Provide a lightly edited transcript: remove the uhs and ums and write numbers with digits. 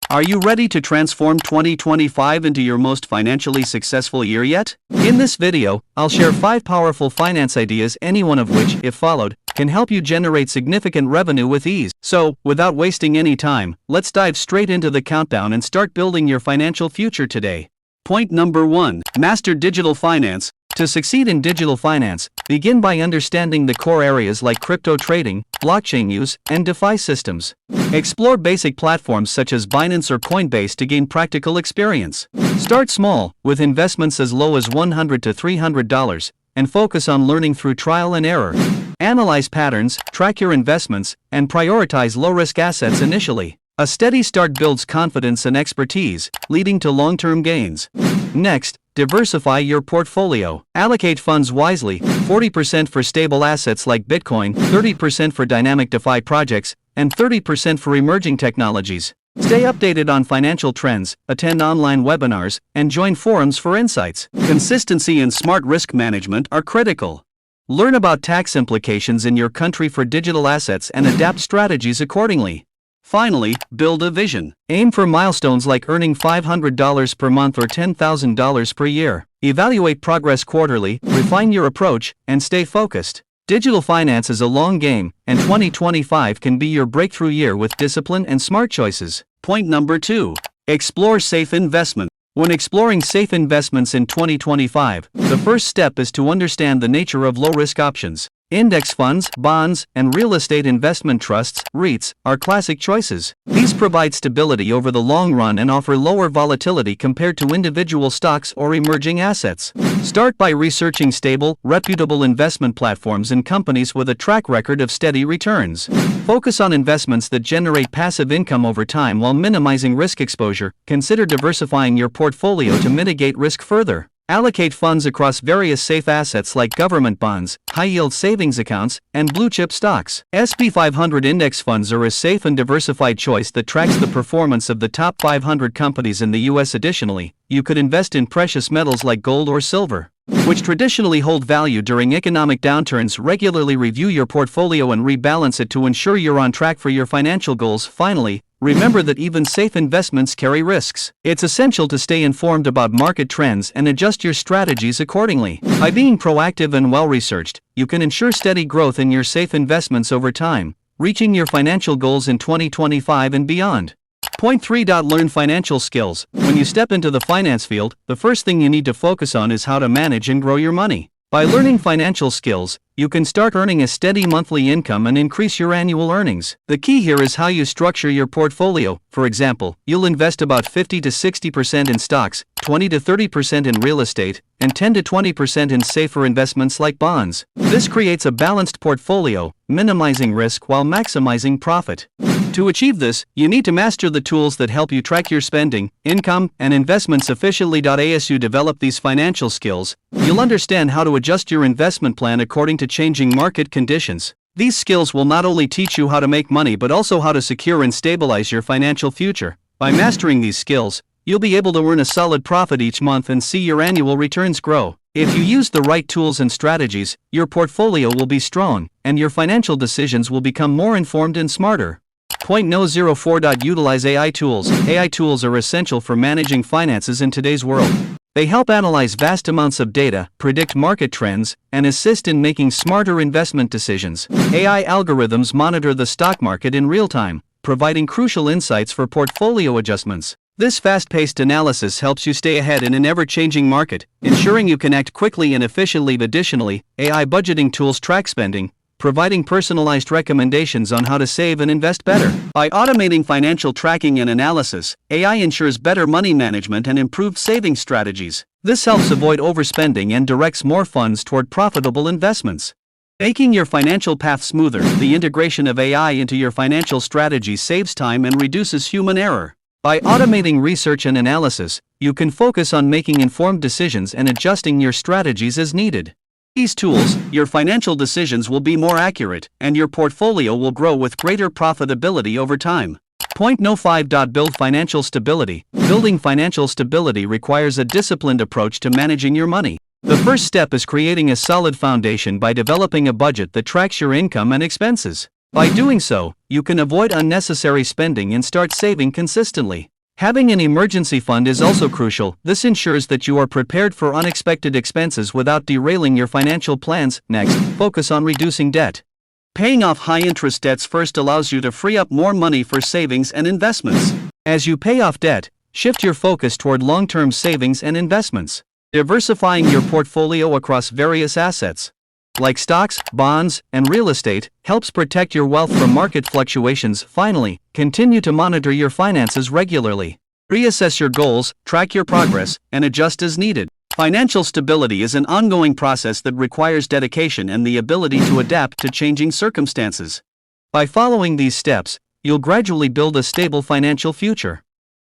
Are you ready to transform 2025 into your most financially successful year yet? In this video, I'll share 5 powerful finance ideas, any one of which, if followed, can help you generate significant revenue with ease. So, without wasting any time, let's dive straight into the countdown and start building your financial future today. Point number 1. Master digital finance. To succeed in digital finance, begin by understanding the core areas like crypto trading, blockchain use, and DeFi systems. Explore basic platforms such as Binance or Coinbase to gain practical experience. Start small, with investments as low as $100 to $300, and focus on learning through trial and error. Analyze patterns, track your investments, and prioritize low-risk assets initially. A steady start builds confidence and expertise, leading to long-term gains. Next, diversify your portfolio. Allocate funds wisely, 40% for stable assets like Bitcoin, 30% for dynamic DeFi projects, and 30% for emerging technologies. Stay updated on financial trends, attend online webinars, and join forums for insights. Consistency and smart risk management are critical. Learn about tax implications in your country for digital assets and adapt strategies accordingly. Finally, build a vision. Aim for milestones like earning $500 per month or $10,000 per year. Evaluate progress quarterly, refine your approach, and stay focused. Digital finance is a long game, and 2025 can be your breakthrough year with discipline and smart choices. Point number 2. Explore safe investment. When exploring safe investments in 2025, the first step is to understand the nature of low-risk options. Index funds, bonds, and real estate investment trusts, REITs, are classic choices. These provide stability over the long run and offer lower volatility compared to individual stocks or emerging assets. Start by researching stable, reputable investment platforms and companies with a track record of steady returns. Focus on investments that generate passive income over time while minimizing risk exposure. Consider diversifying your portfolio to mitigate risk further. Allocate funds across various safe assets like government bonds, high-yield savings accounts, and blue-chip stocks. S&P 500 index funds are a safe and diversified choice that tracks the performance of the top 500 companies in the U.S. Additionally, you could invest in precious metals like gold or silver, which traditionally hold value during economic downturns. Regularly review your portfolio and rebalance it to ensure you're on track for your financial goals. Finally, remember that even safe investments carry risks. It's essential to stay informed about market trends and adjust your strategies accordingly. By being proactive and well-researched, you can ensure steady growth in your safe investments over time, reaching your financial goals in 2025 and beyond. Point 3. Learn financial skills. When you step into the finance field, the first thing you need to focus on is how to manage and grow your money. By learning financial skills, you can start earning a steady monthly income and increase your annual earnings. The key here is how you structure your portfolio. For example, you'll invest about 50 to 60% in stocks, 20 to 30% in real estate, and 10 to 20% in safer investments like bonds. This creates a balanced portfolio, minimizing risk while maximizing profit. To achieve this, you need to master the tools that help you track your spending, income, and investments efficiently. As you develop these financial skills, you'll understand how to adjust your investment plan according to changing market conditions. These skills will not only teach you how to make money but also how to secure and stabilize your financial future. By mastering these skills, you'll be able to earn a solid profit each month and see your annual returns grow. If you use the right tools and strategies, your portfolio will be strong, and your financial decisions will become more informed and smarter. Point 04. Utilize AI tools. AI tools are essential for managing finances in today's world. They help analyze vast amounts of data, predict market trends, and assist in making smarter investment decisions. AI algorithms monitor the stock market in real time, providing crucial insights for portfolio adjustments. This fast-paced analysis helps you stay ahead in an ever-changing market, ensuring you can act quickly and efficiently. Additionally, AI budgeting tools track spending, providing personalized recommendations on how to save and invest better. By automating financial tracking and analysis, AI ensures better money management and improved saving strategies. This helps avoid overspending and directs more funds toward profitable investments. Making your financial path smoother, the integration of AI into your financial strategy saves time and reduces human error. By automating research and analysis, you can focus on making informed decisions and adjusting your strategies as needed. These tools, your financial decisions will be more accurate, and your portfolio will grow with greater profitability over time. Point 05. Build financial stability. Building financial stability requires a disciplined approach to managing your money. The first step is creating a solid foundation by developing a budget that tracks your income and expenses. By doing so, you can avoid unnecessary spending and start saving consistently. Having an emergency fund is also crucial. This ensures that you are prepared for unexpected expenses without derailing your financial plans. Next, focus on reducing debt. Paying off high-interest debts first allows you to free up more money for savings and investments. As you pay off debt, shift your focus toward long-term savings and investments. Diversifying your portfolio across various assets, like stocks, bonds, and real estate, helps protect your wealth from market fluctuations. Finally, continue to monitor your finances regularly. Reassess your goals, track your progress, and adjust as needed. Financial stability is an ongoing process that requires dedication and the ability to adapt to changing circumstances. By following these steps, you'll gradually build a stable financial future.